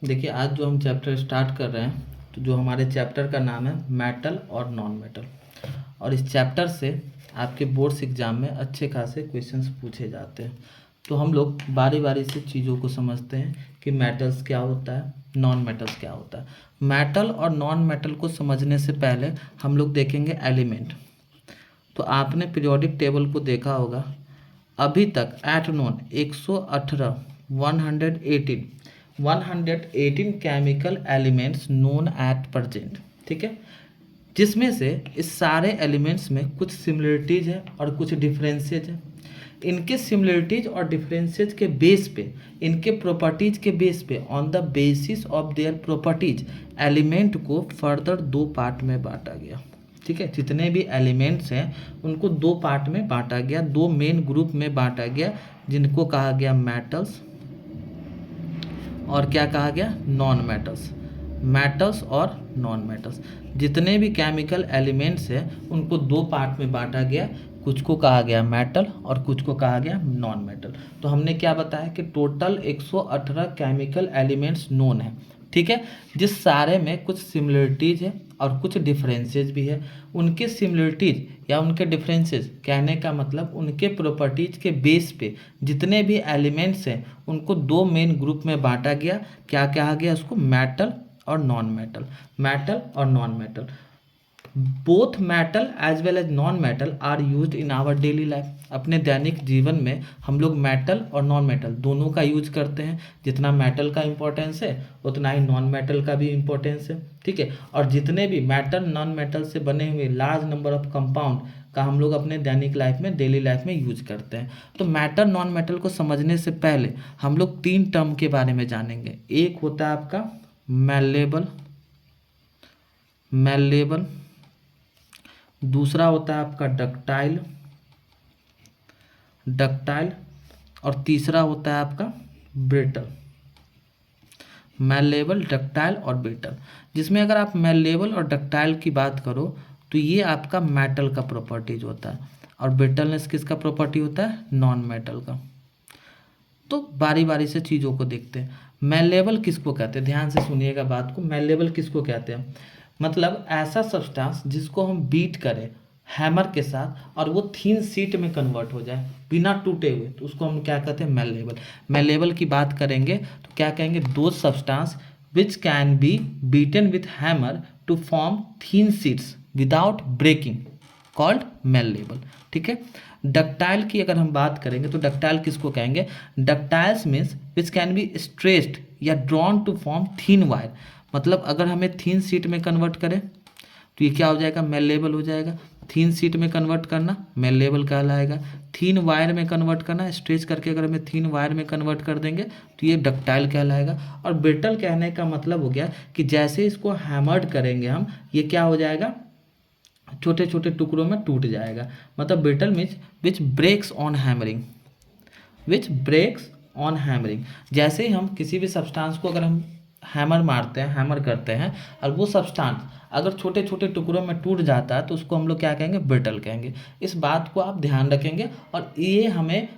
देखिए आज जो हम चैप्टर स्टार्ट कर रहे हैं तो जो हमारे चैप्टर का नाम है मेटल और नॉन मेटल, और इस चैप्टर से आपके बोर्ड्स एग्जाम में अच्छे खासे क्वेश्चंस पूछे जाते हैं। तो हम लोग बारी बारी से चीज़ों को समझते हैं कि मेटल्स क्या होता है, नॉन मेटल्स क्या होता है। मेटल और नॉन मेटल को समझने से पहले हम लोग देखेंगे एलिमेंट। तो आपने पीरियोडिक टेबल को देखा होगा, अभी तक at known 118 118 chemical elements known at present, ठीक है, जिसमें से इस सारे एलिमेंट्स में कुछ सिमिलरिटीज है और कुछ डिफरेंसेज है। इनके सिमिलरिटीज और डिफरेंसेज के बेस पे, इनके प्रॉपर्टीज के बेस पे, on the basis of their properties element को फर्दर दो पार्ट में बांटा गया। ठीक है, जितने भी एलिमेंट्स हैं उनको दो पार्ट में बांटा गया, दो मेन ग्रुप में बांटा गया, जिनको कहा गया मेटल्स और क्या कहा गया, नॉन मेटल्स। मेटल्स और नॉन मेटल्स, जितने भी केमिकल एलिमेंट्स हैं उनको दो पार्ट में बांटा गया, कुछ को कहा गया मेटल और कुछ को कहा गया नॉन मेटल। तो हमने क्या बताया कि टोटल 118 केमिकल एलिमेंट्स नोन है, ठीक है, जिस सारे में कुछ सिमिलरिटीज है और कुछ डिफरेंसेस भी है। उनके सिमिलरिटीज या उनके डिफरेंसेस कहने का मतलब उनके प्रॉपर्टीज के बेस पे जितने भी एलिमेंट्स हैं उनको दो मेन ग्रुप में बांटा गया। क्या कहा गया उसको, मेटल और नॉन मेटल। मेटल और non metal, both metal as well as non metal are used in our daily life. अपने दैनिक जीवन में हम लोग मेटल और नॉन मेटल दोनों का यूज करते हैं। जितना मेटल का इंपॉर्टेंस है उतना ही नॉन मेटल का भी इंपॉर्टेंस है, ठीक है। और जितने भी मेटल नॉन मेटल से बने हुए लार्ज नंबर ऑफ कंपाउंड का हम लोग अपने दैनिक लाइफ में, डेली लाइफ में यूज करते हैं। तो मेटल नॉन मेटल को समझने से पहले हम लोग तीन टर्म के बारे में जानेंगे। एक होता है आपका मैलेबल, मैलेबल, दूसरा होता है आपका डक्टाइल, डक्टाइल, और तीसरा होता है आपका ब्रिटल। मैलेबल, डक्टाइल और ब्रिटल, जिसमें अगर आप मैलेबल और डक्टाइल की बात करो तो ये आपका मेटल का प्रॉपर्टीज होता है, और ब्रिटलनेस किसका प्रॉपर्टी होता है, नॉन मेटल का। तो बारी बारी से चीज़ों को देखते हैं। मैलेबल किसको कहते हैं, ध्यान से सुनिएगा बात को। मैलेबल किसको कहते हैं, मतलब ऐसा सब्सटेंस जिसको हम बीट करें हैमर के साथ और वो थीन शीट में कन्वर्ट हो जाए बिना टूटे हुए, तो उसको हम क्या कहते हैं, मैलेबल। मैलेबल की बात करेंगे तो क्या कहेंगे, दो substance which can be beaten with hammer to form thin sheets without breaking, called malleable, ठीक है। डक्टाइल की अगर हम बात करेंगे तो डक्टाइल किसको कहेंगे, ductiles means which can be stressed या drawn to form thin wire. मतलब अगर हमें थीन शीट में कन्वर्ट करें तो ये क्या हो जाएगा, मैलेबल हो जाएगा। थीन शीट में कन्वर्ट करना मैलेबल कहलाएगा। थीन वायर में कन्वर्ट करना, स्ट्रेच करके अगर हमें थीन वायर में कन्वर्ट कर देंगे तो ये डक्टाइल कहलाएगा। और ब्रिटल कहने का मतलब हो गया कि जैसे इसको हैमर्ड करेंगे हम, ये क्या हो जाएगा, छोटे छोटे टुकड़ों में टूट जाएगा। मतलब brittle means which breaks on hammering, which breaks on hammering. जैसे ही हम किसी भी सब्सटेंस को अगर हम हैमर मारते हैं, हैमर करते हैं, और वो सब्सटेंस अगर छोटे छोटे टुकड़ों में टूट जाता है तो उसको हम लोग क्या कहेंगे, ब्रिटल कहेंगे। इस बात को आप ध्यान रखेंगे और ये हमें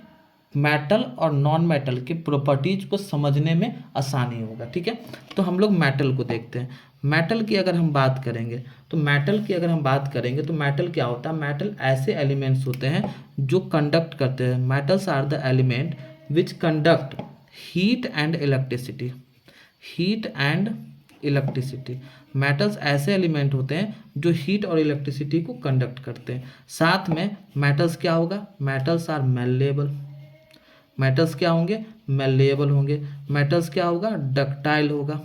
मेटल और नॉन मेटल के प्रॉपर्टीज को समझने में आसानी होगा, ठीक है। तो हम लोग मेटल को देखते हैं। मेटल की अगर हम बात करेंगे तो मेटल की अगर हम बात करेंगे तो मेटल क्या होता है, मेटल ऐसे एलिमेंट्स होते हैं जो कंडक्ट करते हैं। Metals are the element which conduct heat and electricity, heat and electricity. Metals ऐसे एलिमेंट होते हैं जो हीट और इलेक्ट्रिसिटी को कंडक्ट करते हैं। साथ में मेटल्स क्या होगा, मेटल्स आर मैलेबल, मेटल्स क्या होंगे, मैलेबल होंगे। मेटल्स क्या होगा, डक्टाइल होगा,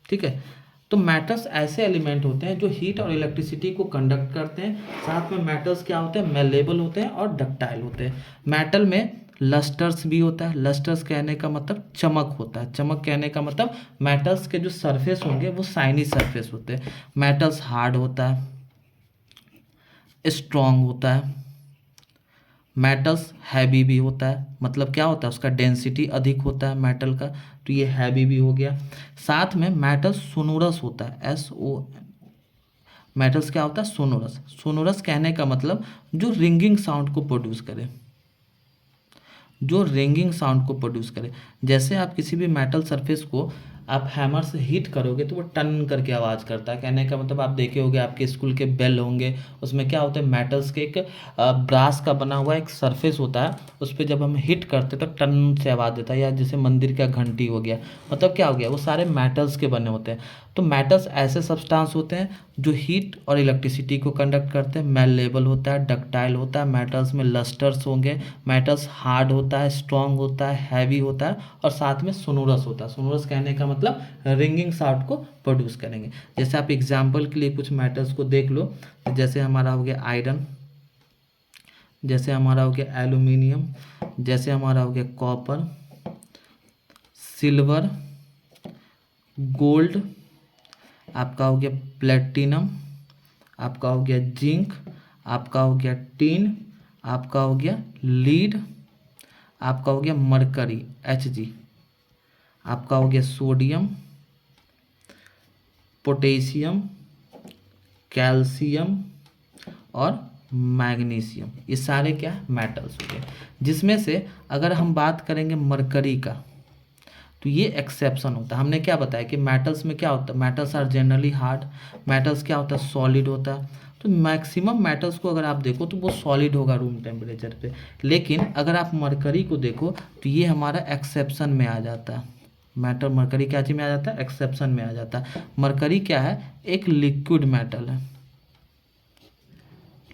ठीक है। तो मेटल्स ऐसे एलिमेंट होते हैं जो हीट और इलेक्ट्रिसिटी को कंडक्ट करते हैं। साथ में मेटल्स क्या होते हैं, मैलेबल होते हैं और डक्टाइल होते हैं। मेटल में लस्टर्स भी होता है। लस्टर्स कहने का मतलब चमक होता है। चमक कहने का मतलब मेटल्स के जो सरफेस होंगे वो शाइनी सरफेस होते हैं। मेटल्स हार्ड होता है, स्ट्रॉन्ग होता है। मेटल्स हैवी भी होता है, मतलब क्या होता है, उसका डेंसिटी अधिक होता है मेटल का, तो ये हैवी भी हो गया। साथ में मेटल्स सोनोरस होता है, SO। मेटल्स क्या होता है, सोनोरस। सोनोरस कहने का मतलब जो रिंगिंग साउंड को प्रोड्यूस करे, जो रिंगिंग साउंड को प्रोड्यूस करे। जैसे आप किसी भी मेटल सरफेस को आप हैमर से हिट करोगे तो वो टन करके आवाज़ करता है। कहने का मतलब आप देखे होंगे आपके स्कूल के बेल होंगे, उसमें क्या होता है, मेटल्स के एक ब्रास का बना हुआ एक सरफेस होता है, उस पर जब हम हिट करते तो टन से आवाज़ देता है। या जैसे मंदिर का घंटी हो गया, मतलब क्या हो गया, वो सारे मेटल्स के बने होते हैं। तो मेटल्स ऐसे सब्सटेंस होते हैं जो हीट और इलेक्ट्रिसिटी को कंडक्ट करते हैं। मेलेबल होता है, डक्टाइल होता है, मेटल्स में लस्टर्स होंगे, मेटल्स हार्ड होता है, स्ट्रॉन्ग होता है, हैवी होता है, और साथ में सोनोरस होता है। सोनोरस कहने का मतलब रिंगिंग साउंड को प्रोड्यूस करेंगे। जैसे आप एग्जाम्पल के लिए कुछ मेटल्स को देख लो, जैसे हमारा हो गया आयरन, जैसे हमारा हो गया एल्यूमिनियम, जैसे हमारा हो गया कॉपर, सिल्वर, गोल्ड, आपका हो गया प्लेटिनम, आपका हो गया जिंक, आपका हो गया टीन, आपका हो गया लीड, आपका हो गया मरकरी Hg, आपका हो गया सोडियम, पोटेशियम, कैल्शियम और मैग्नीशियम। ये सारे क्या मेटल्स हो गए। जिसमें से अगर हम बात करेंगे मरकरी का, तो ये एक्सेप्शन होता है। हमने क्या बताया कि मेटल्स में क्या होता है, metals are generally hard, metals क्या होता है, सॉलिड होता है। तो मैक्सिमम मेटल्स को अगर आप देखो तो वो सॉलिड होगा रूम टेम्परेचर पे। लेकिन अगर आप मरकरी को देखो तो ये हमारा एक्सेप्शन में आ जाता है। मेटल मरकरी क्या चीज़ में आ जाता है, एक्सेप्शन में आ जाता है। मरकरी क्या है, एक लिक्विड मेटल है,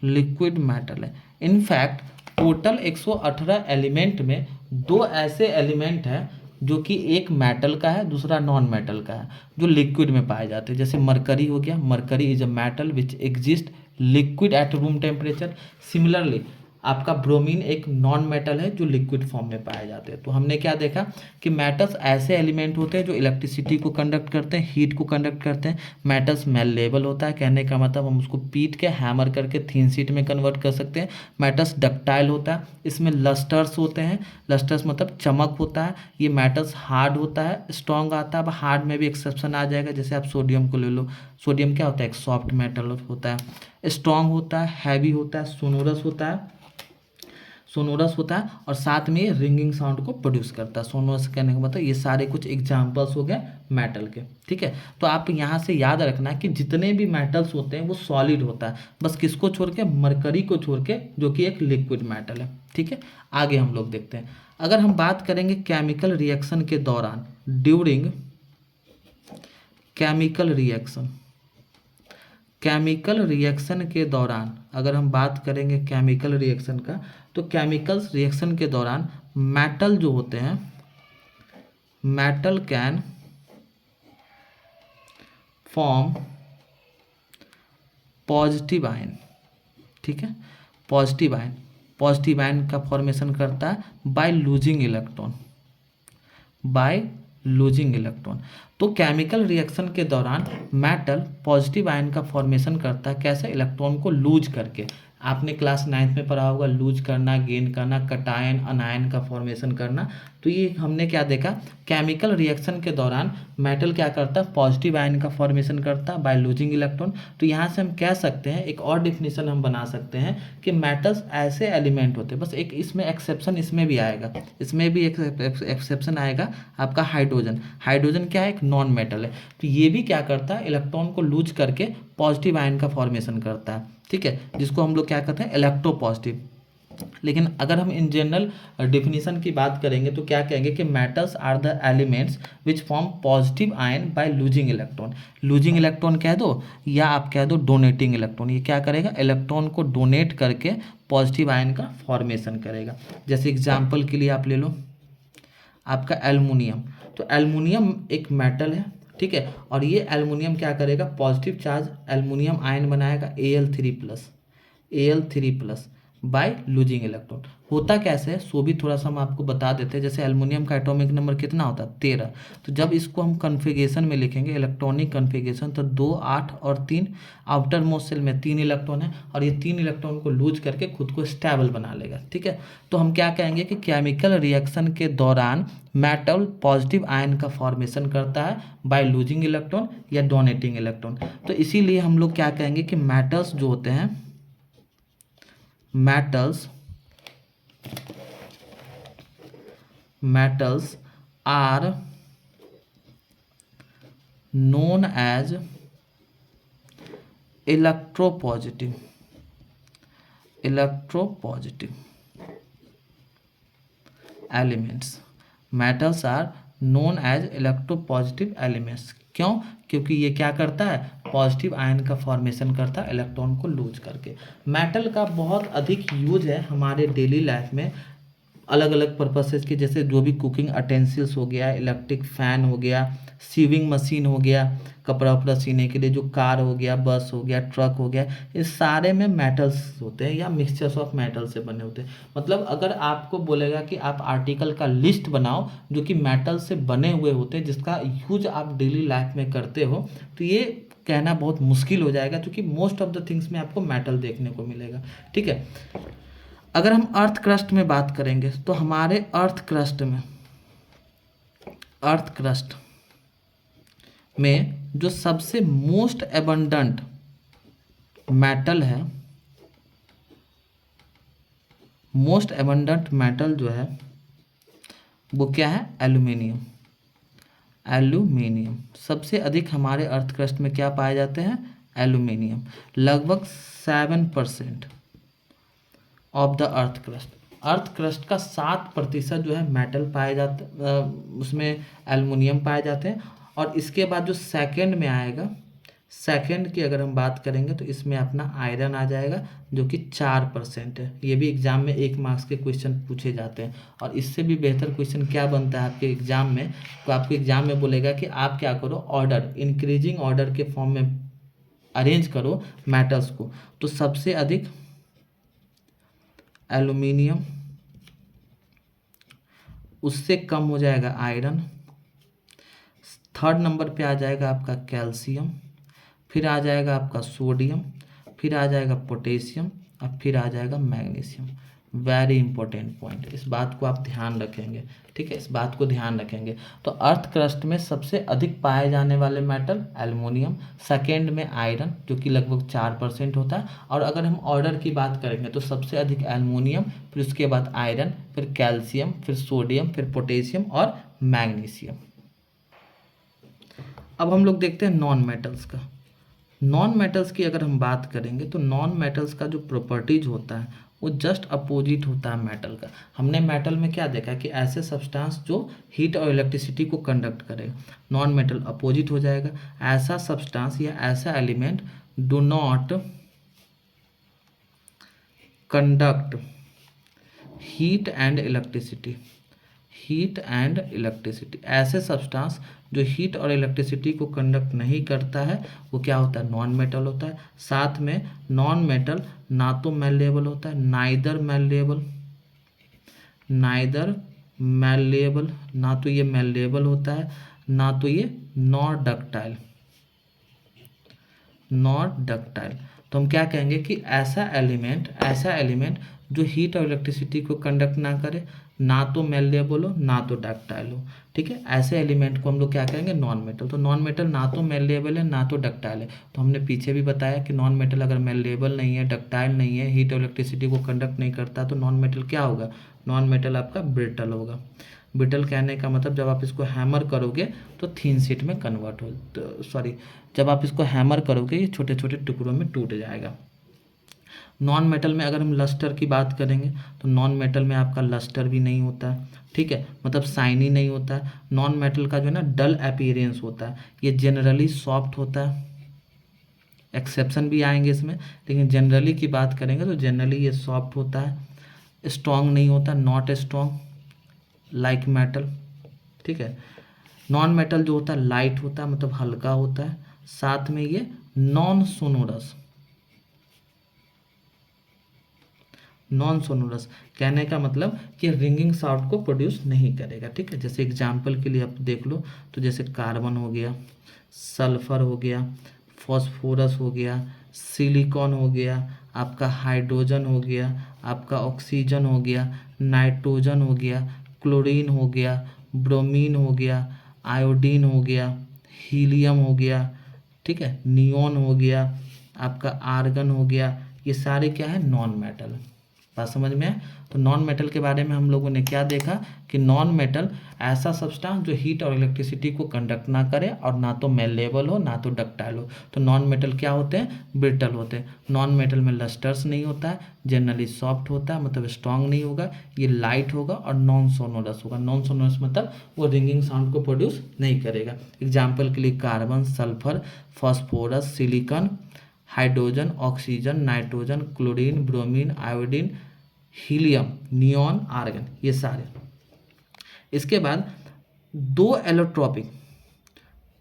लिक्विड मेटल है। इनफैक्ट टोटल 118 एलिमेंट में दो ऐसे एलिमेंट हैं जो कि एक मेटल का है, दूसरा नॉन मेटल का है, जो लिक्विड में पाए जाते हैं। जैसे मरकरी हो गया, mercury is a metal which exist liquid at room temperature. Similarly आपका ब्रोमीन एक नॉन मेटल है जो लिक्विड फॉर्म में पाए जाते हैं। तो हमने क्या देखा कि मेटल्स ऐसे एलिमेंट होते हैं जो इलेक्ट्रिसिटी को कंडक्ट करते हैं, हीट को कंडक्ट करते हैं। मेटल्स मेलेबल होता है, कहने का मतलब हम उसको पीट के हैमर करके थिन शीट में कन्वर्ट कर सकते हैं। मेटल्स डक्टाइल होता है, इसमें लस्टर्स होते हैं, लस्टर्स मतलब चमक होता है। ये मेटल्स हार्ड होता है, स्ट्रॉन्ग आता है। अब हार्ड में भी एक्सेप्शन आ जाएगा, जैसे आप सोडियम को ले लो, सोडियम क्या होता है, एक सॉफ्ट मेटल होता है। स्ट्रॉन्ग होता है, हैवी होता है, सोनोरस होता है, सोनोरस होता है, और साथ में ये रिंगिंग साउंड को प्रोड्यूस करता है। सोनोरस कहने का मतलब ये सारे कुछ एग्जांपल्स हो गए मेटल के। ठीक है, तो आप यहाँ से याद रखना कि जितने भी मेटल्स होते हैं वो सॉलिड होता है, बस किसको छोड़ के, मरकरी को छोड़ के, जो कि एक लिक्विड मेटल है। ठीक है, आगे हम लोग देखते हैं। अगर हम बात करेंगे केमिकल रिएक्शन के दौरान, during chemical reaction, chemical reaction के दौरान अगर हम बात करेंगे केमिकल रिएक्शन का, तो केमिकल्स रिएक्शन के दौरान मेटल जो होते हैं, metal can form positive ion. ठीक है, पॉजिटिव आयन, पॉजिटिव आयन का फॉर्मेशन करता है bye losing electron, bye losing electron. तो केमिकल रिएक्शन के दौरान मेटल पॉजिटिव आयन का फॉर्मेशन करता है, कैसे, इलेक्ट्रॉन को लूज करके। आपने क्लास 9th में पढ़ा होगा, लूज करना, गेन करना, कटायन अनायन का फॉर्मेशन करना। तो ये हमने क्या देखा, केमिकल रिएक्शन के दौरान मेटल क्या करता है, पॉजिटिव आयन का फॉर्मेशन करता है बाय लूजिंग इलेक्ट्रॉन। तो यहाँ से हम कह सकते हैं, एक और डिफिनीशन हम बना सकते हैं कि मेटल्स ऐसे एलिमेंट होते हैं, बस एक इसमें एक्सेप्शन इसमें भी आएगा, इसमें भी एक एक्सेप्शन आएगा आपका हाइड्रोजन। हाइड्रोजन क्या है, एक नॉन मेटल है। तो ये भी क्या करता है, इलेक्ट्रॉन को लूज करके पॉजिटिव आयन का फॉर्मेशन करता है। ठीक है, जिसको हम लोग क्या कहते हैं, इलेक्ट्रोपॉजिटिव। लेकिन अगर हम इन जनरल डिफिनीशन की बात करेंगे तो क्या कहेंगे कि metals are the elements which form positive ion by losing electron. Losing electron कह दो या आप कह दो डोनेटिंग इलेक्ट्रॉन। ये क्या करेगा, इलेक्ट्रॉन को डोनेट करके पॉजिटिव आयन का फॉर्मेशन करेगा। जैसे एग्जाम्पल के लिए आप ले लो आपका एल्युमिनियम। तो एल्युमिनियम एक मेटल है, ठीक है, और ये एल्युमिनियम क्या करेगा, पॉजिटिव चार्ज एल्युमिनियम आयन बनाएगा Al3+, Al3+ bye losing electron. होता कैसे है सो भी थोड़ा सा हम आपको बता देते हैं। जैसे एल्युमिनियम का एटॉमिक नंबर कितना होता है, 13। तो जब इसको हम कन्फिगरेशन में लिखेंगे, इलेक्ट्रॉनिक कन्फिगरेशन, तो 2, 8 और 3, आउटर मोस्ट शेल में 3 इलेक्ट्रॉन है, और ये 3 इलेक्ट्रॉन को लूज करके खुद को स्टेबल बना लेगा। ठीक है, तो हम क्या कहेंगे कि केमिकल रिएक्शन के दौरान मेटल पॉजिटिव आयन का फॉर्मेशन करता है बाय लूजिंग इलेक्ट्रॉन या डोनेटिंग इलेक्ट्रॉन। तो इसीलिए हम लोग क्या कहेंगे कि मेटल्स जो होते हैं, metals are known as electropositive elements. Metals are known as electropositive elements. क्यों? क्योंकि ये क्या करता है, पॉजिटिव आयन का फॉर्मेशन करता है इलेक्ट्रॉन को लूज करके। मेटल का बहुत अधिक यूज है हमारे डेली लाइफ में अलग अलग पर्पसेस के, जैसे जो भी कुकिंग अटेंसिल्स हो गया, इलेक्ट्रिक फैन हो गया, सीविंग मशीन हो गया, कपड़ा उपड़ा सीने के लिए जो कार हो गया, बस हो गया, ट्रक हो गया, इस सारे में मेटल्स होते हैं या मिक्सचर्स ऑफ मेटल से बने होते हैं। मतलब अगर आपको बोलेगा कि आप आर्टिकल का लिस्ट बनाओ जो कि मेटल से बने हुए होते हैं जिसका यूज आप डेली लाइफ में करते हो, तो ये कहना बहुत मुश्किल हो जाएगा क्योंकि मोस्ट ऑफ द थिंग्स में आपको मेटल देखने को मिलेगा। ठीक है, अगर हम अर्थ क्रस्ट में बात करेंगे तो हमारे अर्थ क्रस्ट में जो सबसे मोस्ट एबंडेंट मेटल है, मोस्ट एबंडेंट मेटल जो है वो क्या है, एल्यूमिनियम। सबसे अधिक हमारे अर्थ क्रस्ट में क्या पाए जाते हैं, एल्यूमिनियम। लगभग 7% ऑफ द अर्थ क्रस्ट का 7% जो है मेटल पाए जाते, उसमें एल्युमिनियम पाए जाते हैं। और इसके बाद जो सेकंड में आएगा, सेकंड की अगर हम बात करेंगे तो इसमें अपना आयरन आ जाएगा जो कि 4% है। ये भी एग्जाम में 1 मार्क्स के क्वेश्चन पूछे जाते हैं। और इससे भी बेहतर क्वेश्चन क्या बनता है आपके एग्जाम में, तो आपके एग्जाम में बोलेगा कि आप क्या करो, ऑर्डर, इंक्रीजिंग ऑर्डर के फॉर्म में अरेंज करो मेटल्स को। तो सबसे अधिक एल्युमिनियम, उससे कम हो जाएगा आयरन, थर्ड नंबर पे आ जाएगा आपका कैल्शियम, फिर आ जाएगा आपका सोडियम, फिर आ जाएगा पोटेशियम, और फिर आ जाएगा मैग्नीशियम। वेरी इंपॉर्टेंट पॉइंट, इस बात को आप ध्यान रखेंगे। ठीक है, इस बात को ध्यान रखेंगे। तो अर्थ क्रस्ट में सबसे अधिक पाए जाने वाले मेटल एल्युमिनियम, सेकेंड में आयरन जो कि लगभग 4% होता है। और अगर हम ऑर्डर की बात करेंगे तो सबसे अधिक एल्युमिनियम, फिर उसके बाद आयरन, फिर कैल्शियम, फिर सोडियम, फिर पोटेशियम और मैग्नीशियम। अब हम लोग देखते हैं नॉन मेटल्स का। नॉन मेटल्स की अगर हम बात करेंगे तो नॉन मेटल्स का जो प्रॉपर्टीज होता है वो जस्ट अपोजिट होता है मेटल का। हमने मेटल में क्या देखा कि ऐसे सब्सटेंस जो हीट और इलेक्ट्रिसिटी को कंडक्ट करेगा, नॉन मेटल अपोजिट हो जाएगा। ऐसा सब्सटेंस या ऐसा element do not conduct heat and electricity, ऐसे सब्सटेंस जो हीट और इलेक्ट्रिसिटी को कंडक्ट नहीं करता है वो क्या होता है, नॉन मेटल होता है। साथ में नॉन मेटल ना तो मैलेबल होता है, नाइदर मैलेबल, ना तो ये मैलेबल होता है, ना तो ये नॉट डक्टाइल। तो हम क्या कहेंगे कि ऐसा एलिमेंट जो हीट और इलेक्ट्रिसिटी को कंडक्ट ना करे, ना तो मैलेबल हो ना तो डक्टाइल हो। ठीक है, ऐसे एलिमेंट को हम लोग क्या कहेंगे, नॉन मेटल। तो नॉन मेटल ना तो मैलेबल है ना तो डक्टाइल है। तो हमने पीछे भी बताया कि नॉन मेटल अगर मैलेबल नहीं है, डक्टाइल नहीं है, हीट और इलेक्ट्रिसिटी को कंडक्ट नहीं करता तो नॉन मेटल क्या होगा, नॉन मेटल आपका ब्रिटल होगा। ब्रिटल कहने का मतलब जब आप इसको हैमर करोगे तो थिन शीट में कन्वर्ट हो, तो सॉरी, जब आप इसको हैमर करोगे ये छोटे छोटे टुकड़ों में टूट जाएगा। नॉन मेटल में अगर हम लस्टर की बात करेंगे तो नॉन मेटल में आपका लस्टर भी नहीं होता है। ठीक है, मतलब शाइनी नहीं होता है। नॉन मेटल का जो है ना डल अपीयरेंस होता है, ये जनरली सॉफ्ट होता है। एक्सेप्शन भी आएंगे इसमें, लेकिन जनरली की बात करेंगे तो जनरली ये सॉफ्ट होता है। स्ट्रॉन्ग नहीं होता, नॉट स्ट्रॉन्ग लाइक मेटल। ठीक है, नॉन मेटल जो होता है लाइट होता है, मतलब हल्का होता है। साथ में ये नॉन सोनोरस कहने का मतलब कि रिंगिंग साउंड को प्रोड्यूस नहीं करेगा। ठीक है, जैसे एग्जाम्पल के लिए आप देख लो तो जैसे कार्बन हो गया, सल्फर हो गया, फॉस्फोरस हो गया, सिलिकॉन हो गया, आपका हाइड्रोजन हो गया, आपका ऑक्सीजन हो गया, नाइट्रोजन हो गया, क्लोरीन हो गया, ब्रोमीन हो गया, आयोडीन हो गया, हीलियम हो गया। ठीक है, नियॉन हो गया, आपका आर्गन हो गया। ये सारे क्या है, नॉन मेटल। बात समझ में है। तो नॉन मेटल के बारे में हम लोगों ने क्या देखा कि नॉन मेटल ऐसा सब्सटेंस जो हीट और इलेक्ट्रिसिटी को कंडक्ट ना करे और ना तो मेलेबल हो ना तो डक्टाइल हो। तो नॉन मेटल क्या होते हैं, ब्रिटल होते हैं। नॉन मेटल में लस्टर्स नहीं होता है, जनरली सॉफ्ट होता है, मतलब स्ट्रांग नहीं होगा, ये लाइट होगा और नॉन सोनोरस होगा। नॉन सोनोरस मतलब वो रिंगिंग साउंड को प्रोड्यूस नहीं करेगा। एग्जाम्पल के लिए carbon, sulphur, phosphorus, silicon, hydrogen, oxygen, nitrogen, chlorine, bromine, iodine, helium, neon, argon, ये सारे। इसके बाद दो एलोट्रॉपिक,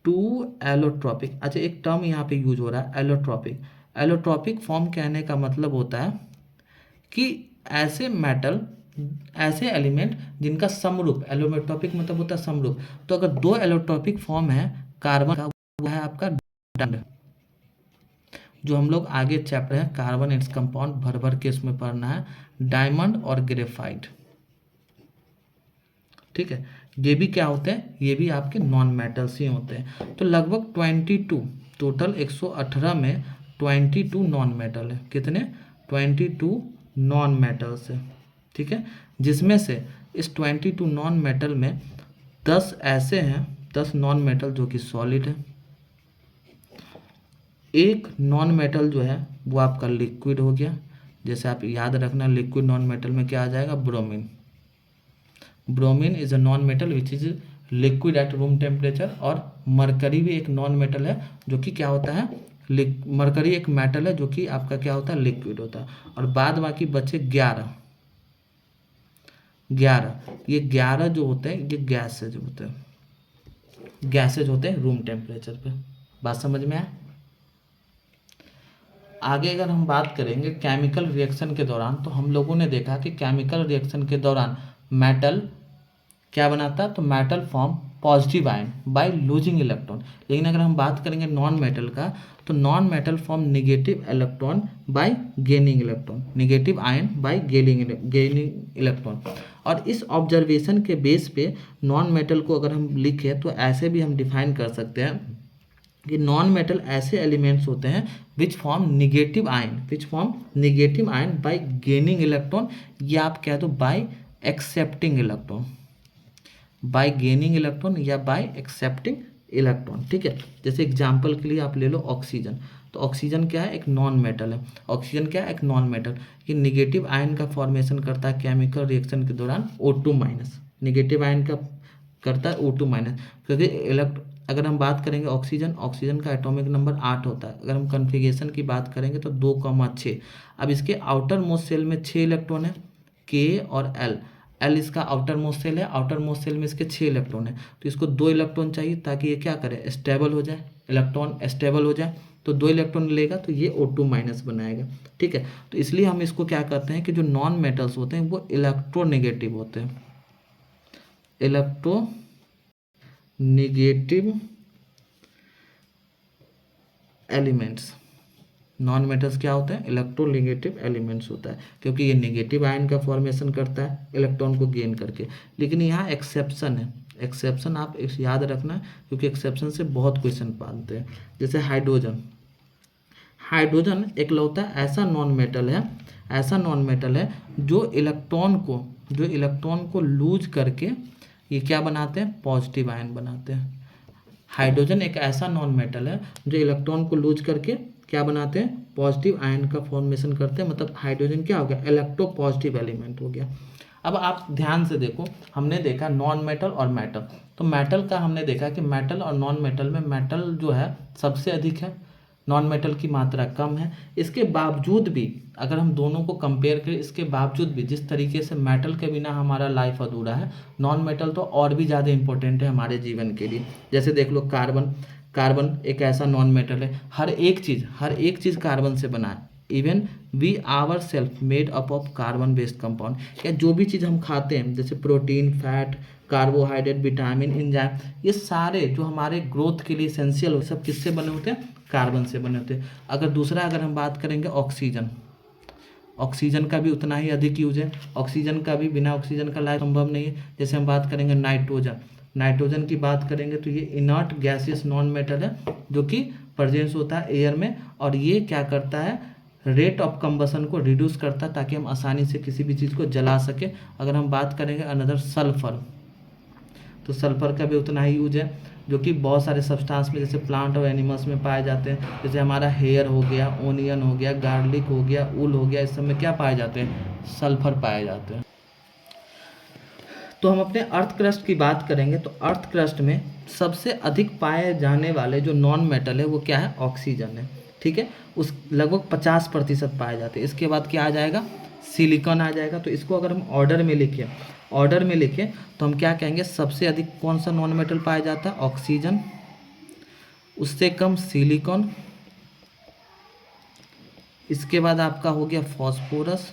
टू एलोट्रॉपिक, अच्छा एक टर्म यहाँ पे यूज हो रहा है एलोट्रॉपिक। एलोट्रॉपिक फॉर्म कहने का मतलब होता है कि ऐसे मेटल, ऐसे एलिमेंट जिनका समरूप, एलोट्रॉपिक मतलब होता है समरूप। तो अगर दो एलोट्रॉपिक फॉर्म है कार्बन का, वो है आपका डायमंड, जो हम लोग आगे चैप्टर है कार्बन इट्स कंपाउंड भर भर के इसमें पढ़ना है, डायमंड और ग्रेफाइट। ठीक है, ये भी क्या होते हैं, ये भी आपके नॉन मेटल्स ही होते हैं। तो लगभग 22, टोटल 118 में 22 नॉन मेटल है। कितने, 22 नॉन मेटल्स है। ठीक है, जिसमें से इस 22 नॉन मेटल में 10 ऐसे हैं, 10 नॉन मेटल जो कि सॉलिड है। एक नॉन मेटल जो है वो आपका लिक्विड हो गया। जैसे आप याद रखना, लिक्विड नॉन मेटल में क्या आ जाएगा, bromine. Bromine is a non metal which is liquid at room temperature. और मरकरी भी एक नॉन मेटल है जो कि क्या होता है, मरकरी एक मेटल है जो कि आपका क्या होता है, लिक्विड होता है। और बाद बाकी बचे 11, ये 11 जो होते हैं ये गैसेज होते हैं, गैसेज होते हैं रूम टेम्परेचर पे। बात समझ में आए। आगे अगर हम बात करेंगे केमिकल रिएक्शन के दौरान, तो हम लोगों ने देखा कि केमिकल रिएक्शन के दौरान मेटल क्या बनाता है, तो metal form positive ion by losing electron. लेकिन अगर हम बात करेंगे नॉन मेटल का, तो non metal form negative electron by gaining electron, negative ion bye gaining electron. और इस ऑब्जर्वेशन के बेस पे नॉन मेटल को अगर हम लिखें तो ऐसे भी हम डिफाइन कर सकते हैं कि नॉन मेटल ऐसे एलिमेंट्स होते हैं which form negative ion bye gaining electron, या आप कह दो bye accepting electron, bye gaining electron या बाय एक्सेप्टिंग इलेक्ट्रॉन। ठीक है, जैसे एग्जांपल के लिए आप ले लो ऑक्सीजन। तो ऑक्सीजन क्या है, एक नॉन मेटल है। ऑक्सीजन क्या है, एक नॉन मेटल। ये निगेटिव आयन का फॉर्मेशन करता है केमिकल रिएक्शन के दौरान O2-, निगेटिव आयन का करता है O2-, क्योंकि अगर हम बात करेंगे ऑक्सीजन का एटॉमिक नंबर 8 होता है। अगर हम कन्फिगरेशन की बात करेंगे तो 2,6। अब इसके आउटर मोस्ट सेल में 6 इलेक्ट्रॉन है, K और L इसका आउटर मोस्ट सेल है, आउटर मोस्ट सेल में इसके 6 इलेक्ट्रॉन है। तो इसको 2 इलेक्ट्रॉन चाहिए ताकि ये क्या करे, स्टेबल हो जाए, इलेक्ट्रॉन स्टेबल हो जाए। तो 2 इलेक्ट्रॉन लेगा तो ये O2- बनाएगा। ठीक है, तो इसलिए हम इसको क्या कहते हैं कि जो नॉन मेटल्स होते हैं वो इलेक्ट्रोनेगेटिव होते हैं, इलेक्ट्रोनेगेटिव एलिमेंट्स। नॉन मेटल्स क्या होते हैं, इलेक्ट्रोनेगेटिव एलिमेंट्स होता है, क्योंकि ये नेगेटिव आयन का फॉर्मेशन करता है इलेक्ट्रॉन को गेन करके। लेकिन यहाँ एक्सेप्शन है, एक्सेप्शन आप याद रखना, क्योंकि एक्सेप्शन से बहुत क्वेश्चन पाते हैं। जैसे हाइड्रोजन एक लौता ऐसा नॉन मेटल है जो इलेक्ट्रॉन को लूज करके ये क्या बनाते हैं, पॉजिटिव आयन बनाते हैं। हाइड्रोजन एक ऐसा नॉन मेटल है जो इलेक्ट्रॉन को लूज करके क्या बनाते हैं, पॉजिटिव आयन का फॉर्मेशन करते हैं। मतलब हाइड्रोजन क्या हो गया, इलेक्ट्रो पॉजिटिव एलिमेंट हो गया। अब आप ध्यान से देखो, हमने देखा नॉन मेटल और मेटल। तो मेटल का हमने देखा कि मेटल और नॉन मेटल में मेटल जो है सबसे अधिक है, नॉन मेटल की मात्रा कम है। इसके बावजूद भी अगर हम दोनों को कंपेयर करें, इसके बावजूद भी जिस तरीके से मेटल के बिना हमारा लाइफ अधूरा है, नॉन मेटल तो और भी ज़्यादा इंपॉर्टेंट है हमारे जीवन के लिए। जैसे देख लो कार्बन एक ऐसा नॉन मेटल है, हर एक चीज़ कार्बन से बना है। Even we our self made up of carbon based compound. या जो भी चीज़ हम खाते हैं, जैसे protein, fat, carbohydrate, vitamin, enzyme, ये सारे जो हमारे ग्रोथ के लिए एसेंशियल हो, सब किससे बने होते हैं, कार्बन से बने होते हैं। अगर हम बात करेंगे ऑक्सीजन का भी उतना ही अधिक यूज है। ऑक्सीजन का भी, बिना ऑक्सीजन का लाइफ संभव नहीं है। जैसे हम बात करेंगे नाइट्रोजन की बात करेंगे तो ये इनर्ट गैसियस नॉन मेटल है जो कि प्रेजेंस होता है एयर में, और ये क्या करता है, रेट ऑफ कंबसन को रिड्यूस करता है ताकि हम आसानी से किसी भी चीज़ को जला सके। अगर हम बात करेंगे अनदर सल्फर, तो सल्फर का भी उतना ही यूज है, जो कि बहुत सारे सब्सटेंस में जैसे प्लांट और एनिमल्स में पाए जाते हैं। जैसे हमारा हेयर हो गया, ओनियन हो गया, गार्लिक हो गया, ऊल हो गया, इस सब में क्या पाए जाते हैं? सल्फर पाए जाते हैं। तो हम अपने अर्थ क्रस्ट की बात करेंगे तो अर्थ क्रस्ट में सबसे अधिक पाए जाने वाले जो नॉन मेटल है वो क्या है? ऑक्सीजन है। ठीक है, उस लगभग 50% पाए जाते हैं। इसके बाद क्या आ जाएगा? सिलिकॉन आ जाएगा। तो इसको अगर हम ऑर्डर में लिखें तो हम क्या कहेंगे? सबसे अधिक कौन सा नॉन मेटल पाया जाता है? ऑक्सीजन, उससे कम सिलिकॉन, इसके बाद आपका हो गया फॉस्फोरस,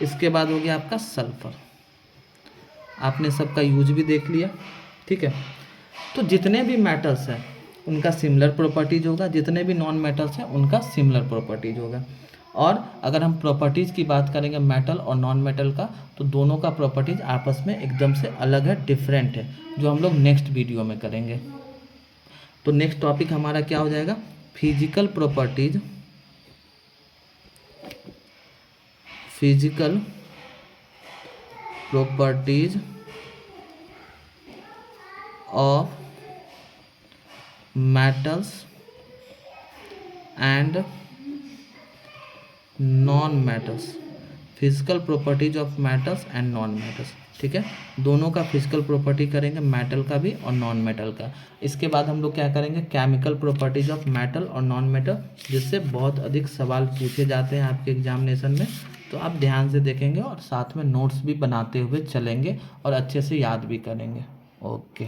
इसके बाद हो गया आपका सल्फर। आपने सबका यूज भी देख लिया। ठीक है, तो जितने भी मेटल्स हैं उनका सिमिलर प्रॉपर्टीज होगा, जितने भी नॉन मेटल्स हैं उनका सिमिलर प्रॉपर्टीज होगा। और अगर हम प्रॉपर्टीज़ की बात करेंगे मेटल और नॉन मेटल का, तो दोनों का प्रॉपर्टीज आपस में एकदम से अलग है, डिफरेंट है, जो हम लोग नेक्स्ट वीडियो में करेंगे। तो नेक्स्ट टॉपिक हमारा क्या हो जाएगा? Physical properties of metals and non metals. Physical properties of metals and non metals. ठीक है, दोनों का फिजिकल प्रॉपर्टी करेंगे, मेटल का भी और नॉन मेटल का। इसके बाद हम लोग क्या करेंगे? केमिकल प्रॉपर्टीज ऑफ मेटल और नॉन मेटल, जिससे बहुत अधिक सवाल पूछे जाते हैं आपके एग्जामिनेशन में। तो आप ध्यान से देखेंगे और साथ में नोट्स भी बनाते हुए चलेंगे और अच्छे से याद भी करेंगे। ओके।